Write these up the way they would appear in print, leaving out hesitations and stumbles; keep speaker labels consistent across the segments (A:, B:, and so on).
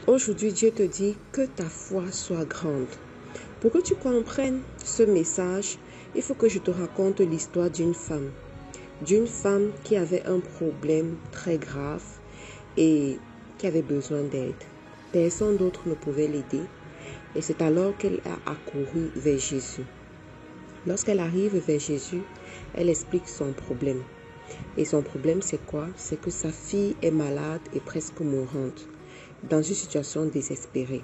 A: Aujourd'hui, Dieu te dit que ta foi soit grande. Pour que tu comprennes ce message, il faut que je te raconte l'histoire d'une femme. D'une femme qui avait un problème très grave et qui avait besoin d'aide. Personne d'autre ne pouvait l'aider. Et c'est alors qu'elle a accouru vers Jésus. Lorsqu'elle arrive vers Jésus, elle explique son problème. Et son problème, c'est quoi? C'est que sa fille est malade et presque mourante, dans une situation désespérée.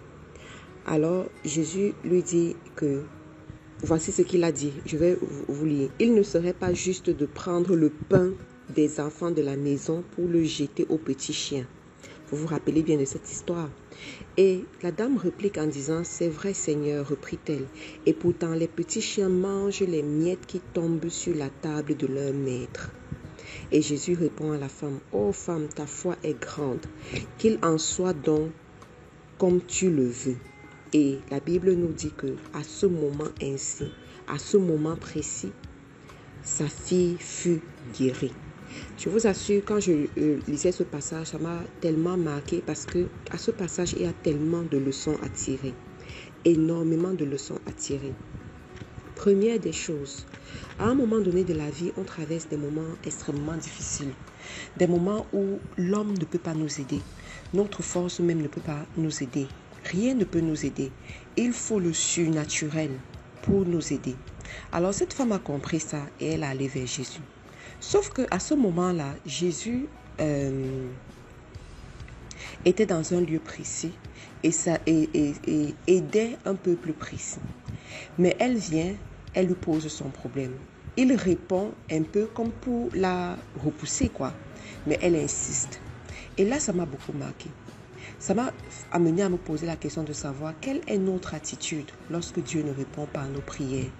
A: Alors, Jésus lui dit que, voici ce qu'il a dit, je vais vous lire. Il ne serait pas juste de prendre le pain des enfants de la maison pour le jeter aux petits chiens. Vous vous rappelez bien de cette histoire. Et la dame réplique en disant, c'est vrai Seigneur, reprit-elle, et pourtant les petits chiens mangent les miettes qui tombent sur la table de leur maître. Et Jésus répond à la femme, ô femme, ta foi est grande, qu'il en soit donc comme tu le veux. Et la Bible nous dit que à ce moment ainsi, à ce moment précis, sa fille fut guérie. Je vous assure, quand je lisais ce passage, ça m'a tellement marqué parce que à ce passage, il y a tellement de leçons à tirer. Énormément de leçons à tirer. Première des choses, à un moment donné de la vie, on traverse des moments extrêmement difficiles. Des moments où l'homme ne peut pas nous aider. Notre force même ne peut pas nous aider. Rien ne peut nous aider. Il faut le surnaturel pour nous aider. Alors cette femme a compris ça et elle est allée vers Jésus. Sauf qu'à ce moment-là, Jésus était dans un lieu précis et aidait un peuple précis. Mais elle vient, elle lui pose son problème. Il répond un peu comme pour la repousser, quoi. Mais elle insiste. Et là, ça m'a beaucoup marqué. Ça m'a amené à me poser la question de savoir quelle est notre attitude lorsque Dieu ne répond pas à nos prières.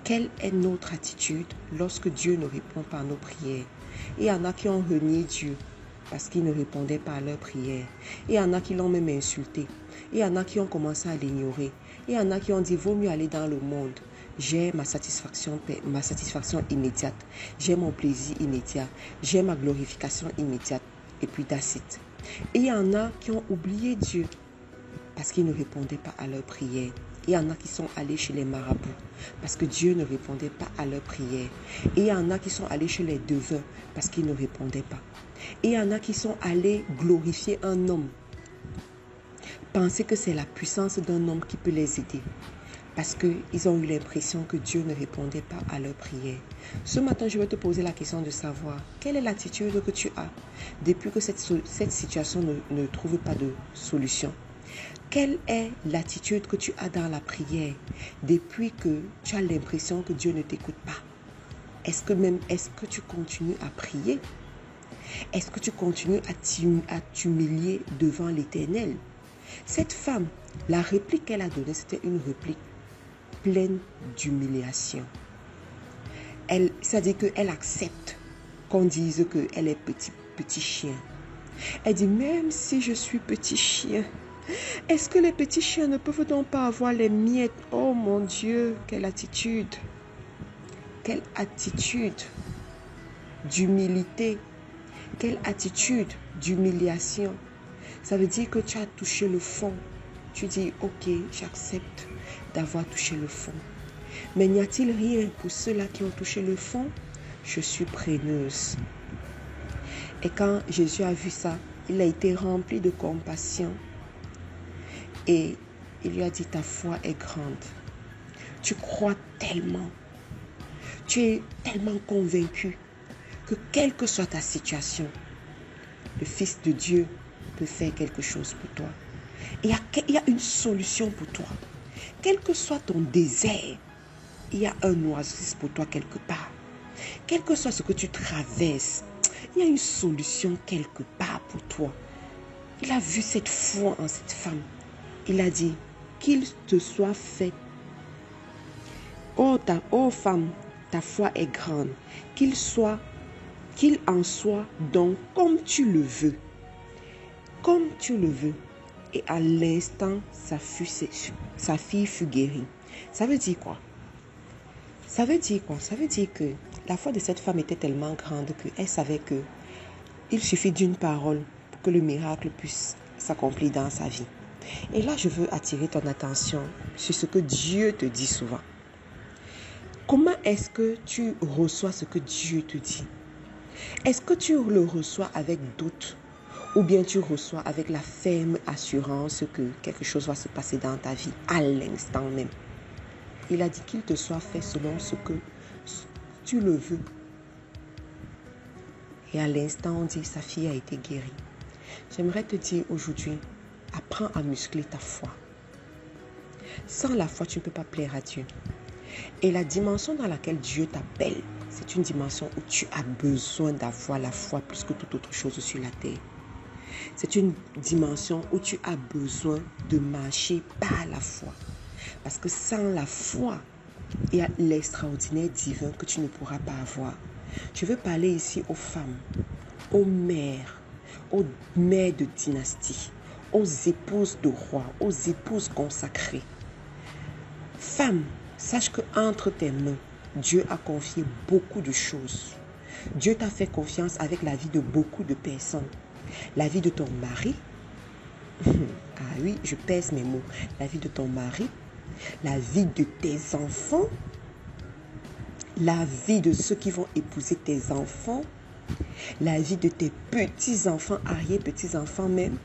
A: Quelle est notre attitude lorsque Dieu ne répond pas à nos prières? Il y en a qui ont renié Dieu parce qu'il ne répondait pas à leurs prières. Il y en a qui l'ont même insulté. Il y en a qui ont commencé à l'ignorer. Il y en a qui ont dit, vaut mieux aller dans le monde. J'ai ma satisfaction immédiate. J'ai mon plaisir immédiat. J'ai ma glorification immédiate. Et puis that's it. Et il y en a qui ont oublié Dieu parce qu'il ne répondait pas à leurs prières. Il y en a qui sont allés chez les marabouts parce que Dieu ne répondait pas à leurs prières. Et il y en a qui sont allés chez les devins parce qu'ils ne répondaient pas. Et il y en a qui sont allés glorifier un homme. Penser que c'est la puissance d'un homme qui peut les aider. Parce qu'ils ont eu l'impression que Dieu ne répondait pas à leurs prières. Ce matin, je vais te poser la question de savoir quelle est l'attitude que tu as depuis que cette situation ne trouve pas de solution. Quelle est l'attitude que tu as dans la prière depuis que tu as l'impression que Dieu ne t'écoute pas? Est-ce que tu continues à prier? Est-ce que tu continues à t'humilier devant l'Éternel? Cette femme, la réplique qu'elle a donnée, c'était une réplique pleine d'humiliation. C'est-à-dire qu'elle accepte qu'on dise qu'elle est petit chien. Elle dit, même si je suis petit chien, est-ce que les petits chiens ne peuvent donc pas avoir les miettes? Oh mon Dieu, quelle attitude! Quelle attitude d'humilité! Quelle attitude d'humiliation! Ça veut dire que tu as touché le fond. Tu dis, ok, j'accepte d'avoir touché le fond. Mais n'y a-t-il rien pour ceux-là qui ont touché le fond? Je suis preneuse. Et quand Jésus a vu ça, il a été rempli de compassion. Et il lui a dit, ta foi est grande. Tu crois tellement. Tu es tellement convaincu que quelle que soit ta situation, le Fils de Dieu peut faire quelque chose pour toi. Il y a une solution pour toi. Quel que soit ton désert, il y a un oasis pour toi quelque part. Quel que soit ce que tu traverses, il y a une solution quelque part pour toi. Il a vu cette foi en cette femme. Il a dit, qu'il te soit fait. Oh femme, ta foi est grande. Qu'il en soit donc comme tu le veux. Comme tu le veux. Et à l'instant, sa fille fut guérie. Ça veut dire quoi? Ça veut dire quoi? Ça veut dire que la foi de cette femme était tellement grande qu'elle savait que il suffit d'une parole pour que le miracle puisse s'accomplir dans sa vie. Et là, je veux attirer ton attention sur ce que Dieu te dit souvent. Comment est-ce que tu reçois ce que Dieu te dit? Est-ce que tu le reçois avec doute ou bien tu reçois avec la ferme assurance que quelque chose va se passer dans ta vie à l'instant même? Il a dit qu'il te soit fait selon ce que tu le veux. Et à l'instant, on dit sa fille a été guérie. J'aimerais te dire aujourd'hui, apprends à muscler ta foi. Sans la foi, tu ne peux pas plaire à Dieu. Et la dimension dans laquelle Dieu t'appelle, c'est une dimension où tu as besoin d'avoir la foi plus que toute autre chose sur la terre. C'est une dimension où tu as besoin de marcher par la foi. Parce que sans la foi, il y a l'extraordinaire divin que tu ne pourras pas avoir. Je veux parler ici aux femmes, aux mères de dynastie, aux épouses de rois, aux épouses consacrées. Femme, sache qu'entre tes mains, Dieu a confié beaucoup de choses. Dieu t'a fait confiance avec la vie de beaucoup de personnes. La vie de ton mari, ah oui, je pèse mes mots, la vie de ton mari, la vie de tes enfants, la vie de ceux qui vont épouser tes enfants, la vie de tes petits-enfants, arrière-petits-enfants même,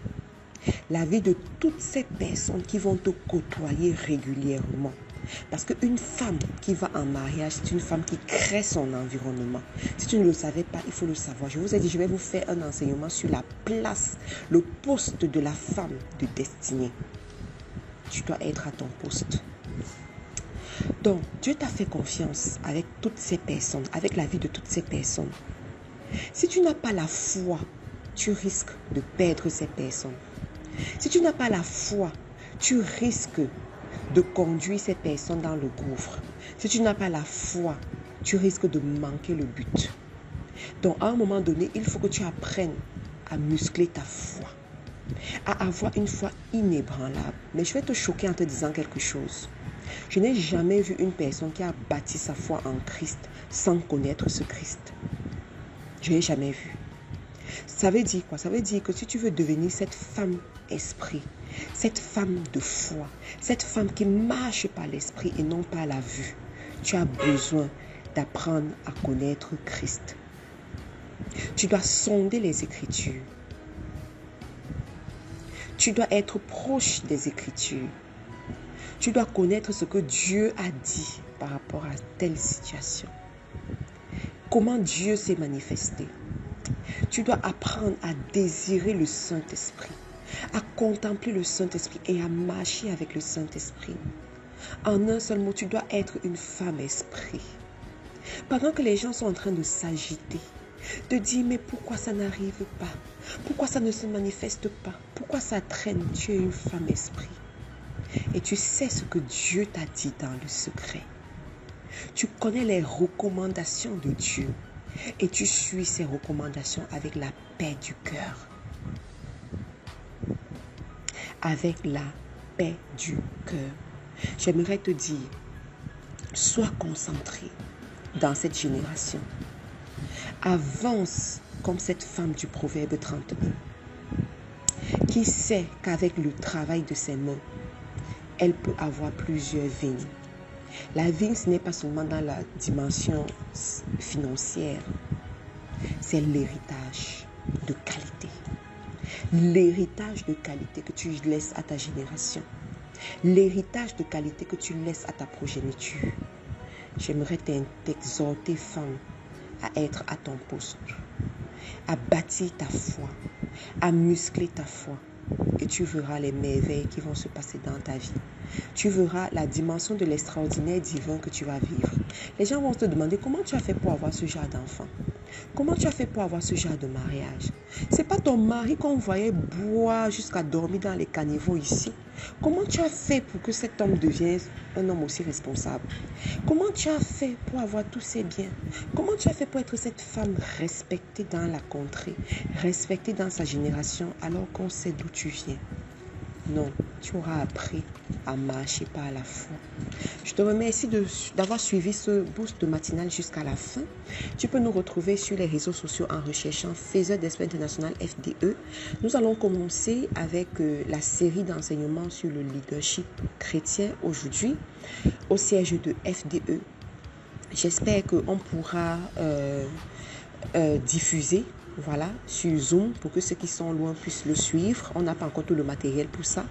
A: la vie de toutes ces personnes qui vont te côtoyer régulièrement. Parce qu'une femme qui va en mariage, c'est une femme qui crée son environnement. Si tu ne le savais pas, il faut le savoir. Je vous ai dit, je vais vous faire un enseignement sur la place, le poste de la femme de destinée. Tu dois être à ton poste. Donc, Dieu t'a fait confiance avec toutes ces personnes, avec la vie de toutes ces personnes. Si tu n'as pas la foi, tu risques de perdre ces personnes. Si tu n'as pas la foi, tu risques de conduire ces personnes dans le gouffre. Si tu n'as pas la foi, tu risques de manquer le but. Donc, à un moment donné, il faut que tu apprennes à muscler ta foi, à avoir une foi inébranlable. Mais je vais te choquer en te disant quelque chose. Je n'ai jamais vu une personne qui a bâti sa foi en Christ sans connaître ce Christ. Je n'ai jamais vu. Ça veut dire quoi? Ça veut dire que si tu veux devenir cette femme esprit, cette femme de foi, cette femme qui marche par l'esprit et non par la vue, tu as besoin d'apprendre à connaître Christ. Tu dois sonder les Écritures. Tu dois être proche des Écritures. Tu dois connaître ce que Dieu a dit par rapport à telle situation. Comment Dieu s'est manifesté. Tu dois apprendre à désirer le Saint-Esprit, à contempler le Saint-Esprit et à marcher avec le Saint-Esprit. En un seul mot, tu dois être une femme esprit. Pendant que les gens sont en train de s'agiter, de dire mais pourquoi ça n'arrive pas? Pourquoi ça ne se manifeste pas? Pourquoi ça traîne? Tu es une femme esprit. Et tu sais ce que Dieu t'a dit dans le secret. Tu connais les recommandations de Dieu. Et tu suis ces recommandations avec la paix du cœur. Avec la paix du cœur. J'aimerais te dire, sois concentré dans cette génération. Avance comme cette femme du Proverbe 31 qui sait qu'avec le travail de ses mains, elle peut avoir plusieurs vignes. La vigne, ce n'est pas seulement dans la dimension financière, c'est l'héritage de qualité. L'héritage de qualité que tu laisses à ta génération. L'héritage de qualité que tu laisses à ta progéniture. J'aimerais t'exhorter, femme, à être à ton poste, à bâtir ta foi, à muscler ta foi. Et tu verras les merveilles qui vont se passer dans ta vie. Tu verras la dimension de l'extraordinaire divin que tu vas vivre. Les gens vont te demander comment tu as fait pour avoir ce genre d'enfant. Comment tu as fait pour avoir ce genre de mariage? C'est pas ton mari qu'on voyait boire jusqu'à dormir dans les caniveaux ici. Comment tu as fait pour que cet homme devienne un homme aussi responsable? Comment tu as fait pour avoir tous ces biens? Comment tu as fait pour être cette femme respectée dans la contrée, respectée dans sa génération alors qu'on sait d'où tu viens? Non, tu auras appris à marcher par la foi. Je te remercie d'avoir suivi ce boost matinal jusqu'à la fin. Tu peux nous retrouver sur les réseaux sociaux en recherchant Faiseur d'Espoir International FDE. Nous allons commencer avec la série d'enseignements sur le leadership chrétien aujourd'hui au siège de FDE. J'espère qu'on pourra diffuser sur Zoom pour que ceux qui sont loin puissent le suivre. On n'a pas encore tout le matériel pour ça.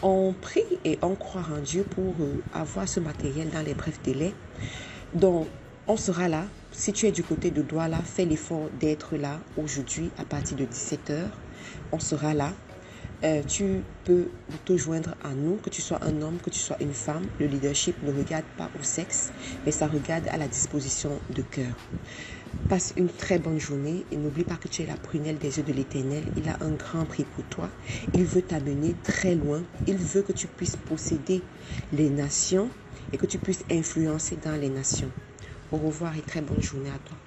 A: On prie et on croit en Dieu pour avoir ce matériel dans les brefs délais. Donc, on sera là. Si tu es du côté de Douala, fais l'effort d'être là aujourd'hui à partir de 17h. On sera là. Tu peux te joindre à nous, que tu sois un homme, que tu sois une femme. Le leadership ne regarde pas au sexe, mais ça regarde à la disposition de cœur. Passe une très bonne journée et n'oublie pas que tu es la prunelle des yeux de l'Éternel. Il a un grand prix pour toi. Il veut t'amener très loin. Il veut que tu puisses posséder les nations et que tu puisses influencer dans les nations. Au revoir et très bonne journée à toi.